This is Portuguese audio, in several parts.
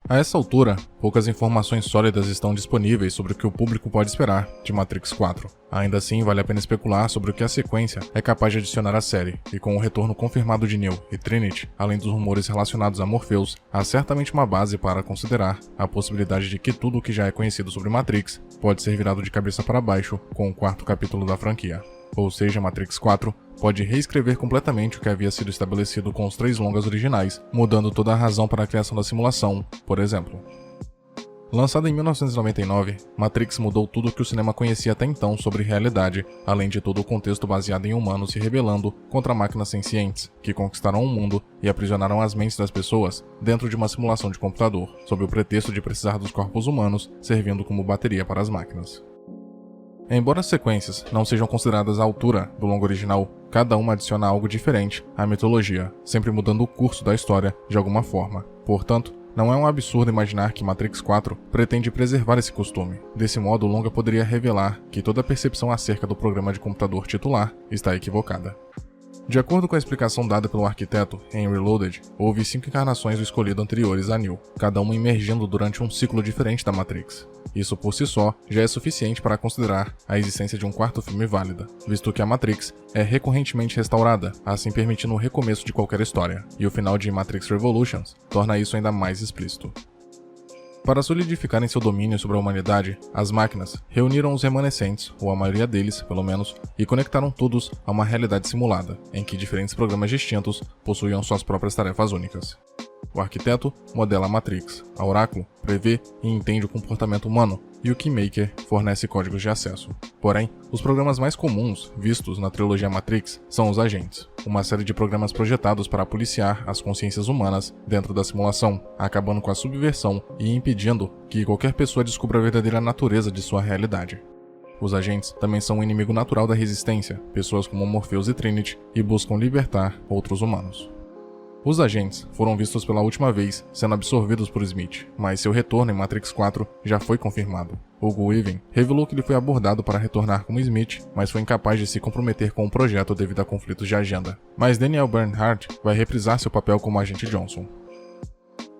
A essa altura, poucas informações sólidas estão disponíveis sobre o que o público pode esperar de Matrix 4. Ainda assim, vale a pena especular sobre o que a sequência é capaz de adicionar à série, e com o retorno confirmado de Neo e Trinity, além dos rumores relacionados a Morpheus, há certamente uma base para considerar a possibilidade de que tudo o que já é conhecido sobre Matrix pode ser virado de cabeça para baixo com o quarto capítulo da franquia. Ou seja, Matrix 4 pode reescrever completamente o que havia sido estabelecido com os 3 longas originais, mudando toda a razão para a criação da simulação, por exemplo. Lançada em 1999, Matrix mudou tudo o que o cinema conhecia até então sobre realidade, além de todo o contexto baseado em humanos se rebelando contra máquinas sencientes, que conquistaram o mundo e aprisionaram as mentes das pessoas dentro de uma simulação de computador, sob o pretexto de precisar dos corpos humanos servindo como bateria para as máquinas. Embora as sequências não sejam consideradas à altura do longo original, cada uma adiciona algo diferente à mitologia, sempre mudando o curso da história de alguma forma. Portanto, não é um absurdo imaginar que Matrix 4 pretende preservar esse costume. Desse modo, o longa poderia revelar que toda a percepção acerca do programa de computador titular está equivocada. De acordo com a explicação dada pelo arquiteto em Reloaded, houve 5 encarnações do escolhido anteriores a Neo, cada uma emergindo durante um ciclo diferente da Matrix. Isso por si só já é suficiente para considerar a existência de um quarto filme válida, visto que a Matrix é recorrentemente restaurada, assim permitindo o recomeço de qualquer história, e o final de Matrix Revolutions torna isso ainda mais explícito. Para solidificarem seu domínio sobre a humanidade, as máquinas reuniram os remanescentes, ou a maioria deles, pelo menos, e conectaram todos a uma realidade simulada, em que diferentes programas distintos possuíam suas próprias tarefas únicas. O arquiteto modela a Matrix, a Oráculo prevê e entende o comportamento humano, e o Keymaker fornece códigos de acesso. Porém, os programas mais comuns vistos na trilogia Matrix são os agentes, uma série de programas projetados para policiar as consciências humanas dentro da simulação, acabando com a subversão e impedindo que qualquer pessoa descubra a verdadeira natureza de sua realidade. Os agentes também são um inimigo natural da resistência, pessoas como Morpheus e Trinity, e buscam libertar outros humanos. Os agentes foram vistos pela última vez sendo absorvidos por Smith, mas seu retorno em Matrix 4 já foi confirmado. Hugo Weaving revelou que ele foi abordado para retornar como Smith, mas foi incapaz de se comprometer com o projeto devido a conflitos de agenda. Mas Daniel Bernhardt vai reprisar seu papel como agente Johnson.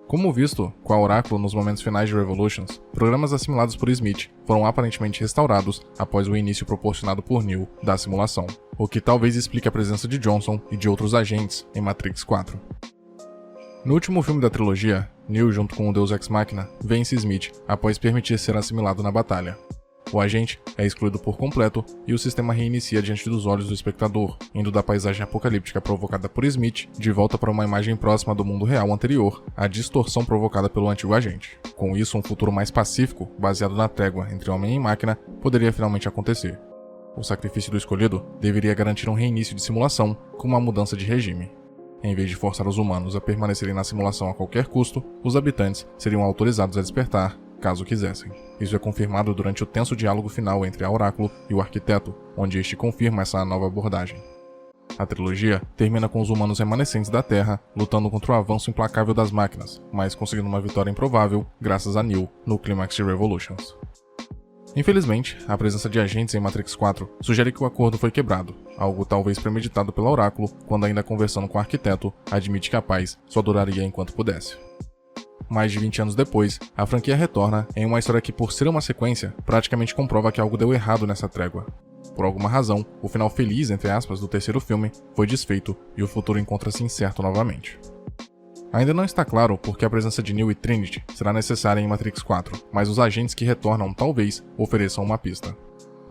Como visto com a Oráculo nos momentos finais de Revolutions, programas assimilados por Smith foram aparentemente restaurados após o início proporcionado por Neo da simulação, o que talvez explique a presença de Johnson e de outros agentes em Matrix 4. No último filme da trilogia, Neo, junto com o Deus Ex Machina, vence Smith após permitir ser assimilado na batalha. O agente é excluído por completo e o sistema reinicia diante dos olhos do espectador, indo da paisagem apocalíptica provocada por Smith de volta para uma imagem próxima do mundo real anterior, à distorção provocada pelo antigo agente. Com isso, um futuro mais pacífico, baseado na trégua entre homem e máquina, poderia finalmente acontecer. O sacrifício do escolhido deveria garantir um reinício de simulação com uma mudança de regime. Em vez de forçar os humanos a permanecerem na simulação a qualquer custo, os habitantes seriam autorizados a despertar, caso quisessem. Isso é confirmado durante o tenso diálogo final entre a Oráculo e o Arquiteto, onde este confirma essa nova abordagem. A trilogia termina com os humanos remanescentes da Terra lutando contra o avanço implacável das máquinas, mas conseguindo uma vitória improvável graças a Neo no clímax de Revolutions. Infelizmente, a presença de agentes em Matrix 4 sugere que o acordo foi quebrado, algo talvez premeditado pela Oráculo quando, ainda conversando com o Arquiteto, admite que a paz só duraria enquanto pudesse. Mais de 20 anos depois, a franquia retorna em uma história que, por ser uma sequência, praticamente comprova que algo deu errado nessa trégua. Por alguma razão, o final feliz, entre aspas, do terceiro filme foi desfeito e o futuro encontra-se incerto novamente. Ainda não está claro por que a presença de Neo e Trinity será necessária em Matrix 4, mas os agentes que retornam talvez ofereçam uma pista.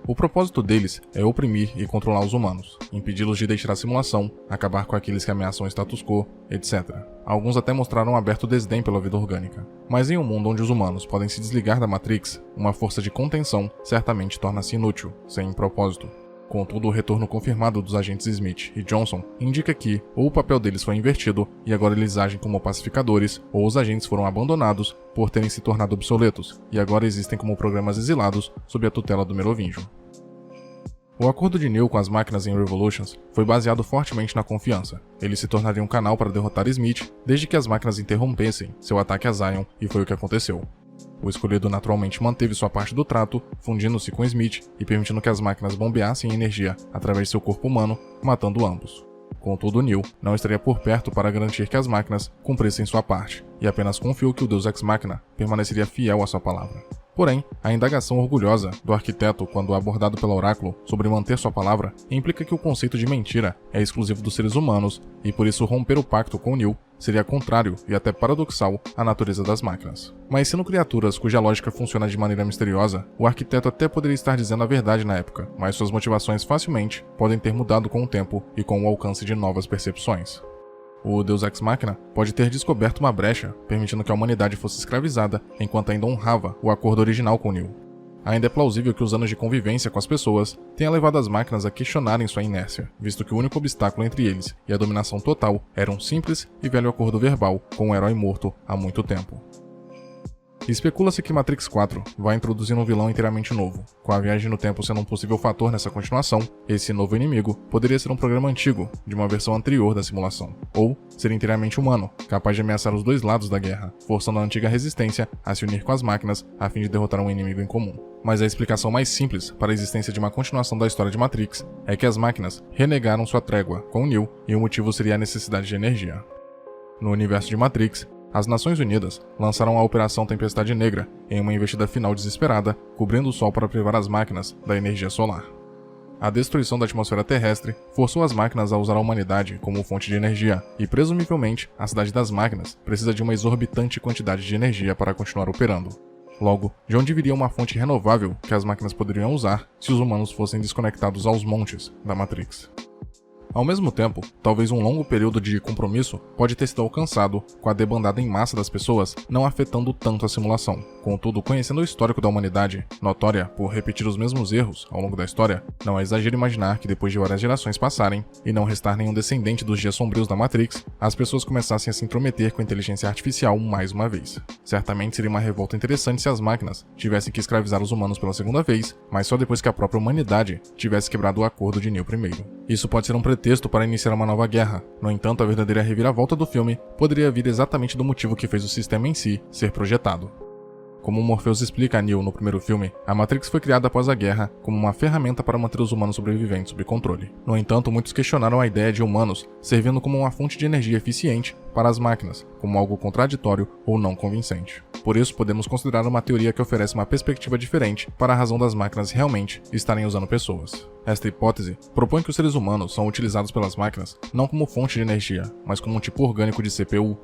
O propósito deles é oprimir e controlar os humanos, impedi-los de deixar a simulação, acabar com aqueles que ameaçam o status quo, etc. Alguns até mostraram um aberto desdém pela vida orgânica. Mas em um mundo onde os humanos podem se desligar da Matrix, uma força de contenção certamente torna-se inútil, sem propósito. Contudo, o retorno confirmado dos agentes Smith e Johnson indica que ou o papel deles foi invertido e agora eles agem como pacificadores, ou os agentes foram abandonados por terem se tornado obsoletos e agora existem como programas exilados sob a tutela do Merovingio. O acordo de Neo com as máquinas em Revolutions foi baseado fortemente na confiança. Ele se tornaria um canal para derrotar Smith desde que as máquinas interrompessem seu ataque a Zion, e foi o que aconteceu. O escolhido naturalmente manteve sua parte do trato, fundindo-se com Smith e permitindo que as máquinas bombeassem energia através de seu corpo humano, matando ambos. Contudo, Neo não estaria por perto para garantir que as máquinas cumprissem sua parte, e apenas confiou que o Deus Ex Machina permaneceria fiel à sua palavra. Porém, a indagação orgulhosa do arquiteto quando abordado pelo oráculo sobre manter sua palavra implica que o conceito de mentira é exclusivo dos seres humanos e por isso romper o pacto com Neo seria contrário e até paradoxal à natureza das máquinas. Mas sendo criaturas cuja lógica funciona de maneira misteriosa, o arquiteto até poderia estar dizendo a verdade na época, mas suas motivações facilmente podem ter mudado com o tempo e com o alcance de novas percepções. O Deus Ex Machina pode ter descoberto uma brecha, permitindo que a humanidade fosse escravizada enquanto ainda honrava o acordo original com Neo. Ainda é plausível que os anos de convivência com as pessoas tenham levado as máquinas a questionarem sua inércia, visto que o único obstáculo entre eles e a dominação total era um simples e velho acordo verbal com um herói morto há muito tempo. Especula-se que Matrix 4 vai introduzir um vilão inteiramente novo. Com a viagem no tempo sendo um possível fator nessa continuação, esse novo inimigo poderia ser um programa antigo, de uma versão anterior da simulação, ou ser inteiramente humano, capaz de ameaçar os dois lados da guerra, forçando a antiga resistência a se unir com as máquinas a fim de derrotar um inimigo em comum. Mas a explicação mais simples para a existência de uma continuação da história de Matrix é que as máquinas renegaram sua trégua com Neo e o motivo seria a necessidade de energia. No universo de Matrix, as Nações Unidas lançaram a Operação Tempestade Negra em uma investida final desesperada, cobrindo o Sol para privar as máquinas da energia solar. A destruição da atmosfera terrestre forçou as máquinas a usar a humanidade como fonte de energia, e presumivelmente a Cidade das Máquinas precisa de uma exorbitante quantidade de energia para continuar operando. Logo, de onde viria uma fonte renovável que as máquinas poderiam usar se os humanos fossem desconectados aos montes da Matrix? Ao mesmo tempo, talvez um longo período de compromisso pode ter sido alcançado com a debandada em massa das pessoas não afetando tanto a simulação. Contudo, conhecendo o histórico da humanidade, notória por repetir os mesmos erros ao longo da história, não é exagero imaginar que depois de várias gerações passarem e não restar nenhum descendente dos dias sombrios da Matrix, as pessoas começassem a se intrometer com a inteligência artificial mais uma vez. Certamente seria uma revolta interessante se as máquinas tivessem que escravizar os humanos pela segunda vez, mas só depois que a própria humanidade tivesse quebrado o acordo de Neo primeiro. Isso pode ser um pretexto para iniciar uma nova guerra. No entanto, a verdadeira reviravolta do filme poderia vir exatamente do motivo que fez o sistema em si ser projetado. Como Morpheus explica a Neo no primeiro filme, a Matrix foi criada após a guerra como uma ferramenta para manter os humanos sobreviventes sob controle. No entanto, muitos questionaram a ideia de humanos servindo como uma fonte de energia eficiente para as máquinas, como algo contraditório ou não convincente. Por isso, podemos considerar uma teoria que oferece uma perspectiva diferente para a razão das máquinas realmente estarem usando pessoas. Esta hipótese propõe que os seres humanos são utilizados pelas máquinas não como fonte de energia, mas como um tipo orgânico de CPU.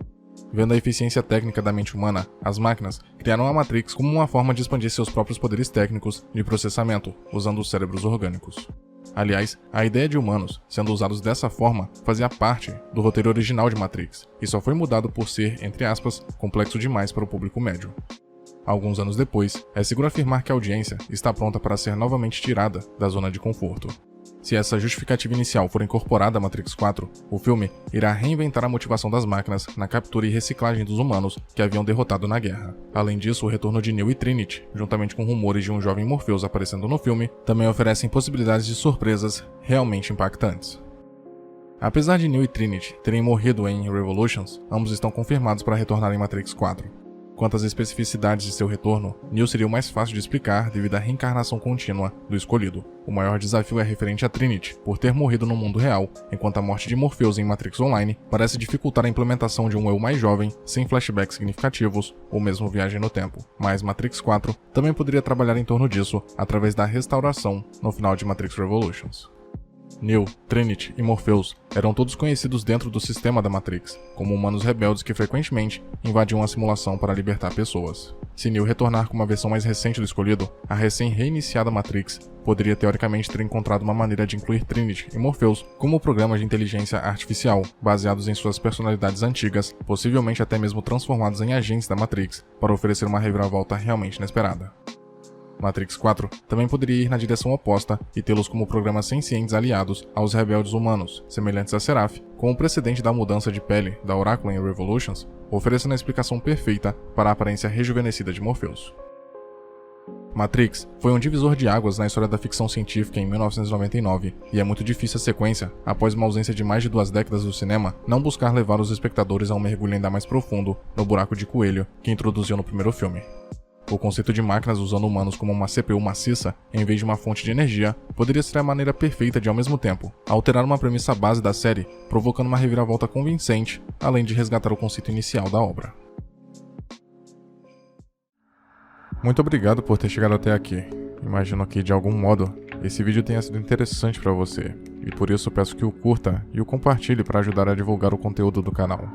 Vendo a eficiência técnica da mente humana, as máquinas criaram a Matrix como uma forma de expandir seus próprios poderes técnicos de processamento, usando os cérebros orgânicos. Aliás, a ideia de humanos sendo usados dessa forma fazia parte do roteiro original de Matrix, e só foi mudado por ser, entre aspas, complexo demais para o público médio. Alguns anos depois, é seguro afirmar que a audiência está pronta para ser novamente tirada da zona de conforto. Se essa justificativa inicial for incorporada a Matrix 4, o filme irá reinventar a motivação das máquinas na captura e reciclagem dos humanos que haviam derrotado na guerra. Além disso, o retorno de Neo e Trinity, juntamente com rumores de um jovem Morpheus aparecendo no filme, também oferecem possibilidades de surpresas realmente impactantes. Apesar de Neo e Trinity terem morrido em Revolutions, ambos estão confirmados para retornar em Matrix 4. Quanto às especificidades de seu retorno, Neo seria o mais fácil de explicar devido à reencarnação contínua do escolhido. O maior desafio é referente a Trinity, por ter morrido no mundo real, enquanto a morte de Morpheus em Matrix Online parece dificultar a implementação de um eu mais jovem, sem flashbacks significativos, ou mesmo viagem no tempo. Mas Matrix 4 também poderia trabalhar em torno disso, através da restauração no final de Matrix Revolutions. Neo, Trinity e Morpheus eram todos conhecidos dentro do sistema da Matrix, como humanos rebeldes que frequentemente invadiam a simulação para libertar pessoas. Se Neo retornar com uma versão mais recente do escolhido, a recém-reiniciada Matrix poderia teoricamente ter encontrado uma maneira de incluir Trinity e Morpheus como programas de inteligência artificial, baseados em suas personalidades antigas, possivelmente até mesmo transformados em agentes da Matrix, para oferecer uma reviravolta realmente inesperada. Matrix 4 também poderia ir na direção oposta e tê-los como programas sencientes aliados aos rebeldes humanos, semelhantes a Seraph, com o precedente da mudança de pele da Oráculo em Revolutions, oferecendo a explicação perfeita para a aparência rejuvenescida de Morpheus. Matrix foi um divisor de águas na história da ficção científica em 1999, e é muito difícil a sequência, após uma ausência de mais de 2 décadas do cinema, não buscar levar os espectadores a um mergulho ainda mais profundo no buraco de coelho que introduziu no primeiro filme. O conceito de máquinas usando humanos como uma CPU maciça, em vez de uma fonte de energia, poderia ser a maneira perfeita de, ao mesmo tempo, alterar uma premissa base da série, provocando uma reviravolta convincente, além de resgatar o conceito inicial da obra. Muito obrigado por ter chegado até aqui. Imagino que, de algum modo, esse vídeo tenha sido interessante para você, e por isso peço que o curta e o compartilhe para ajudar a divulgar o conteúdo do canal.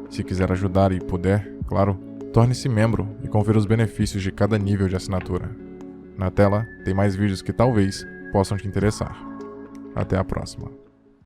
Se quiser ajudar e puder, claro, torne-se membro e confira os benefícios de cada nível de assinatura. Na tela, tem mais vídeos que talvez possam te interessar. Até a próxima.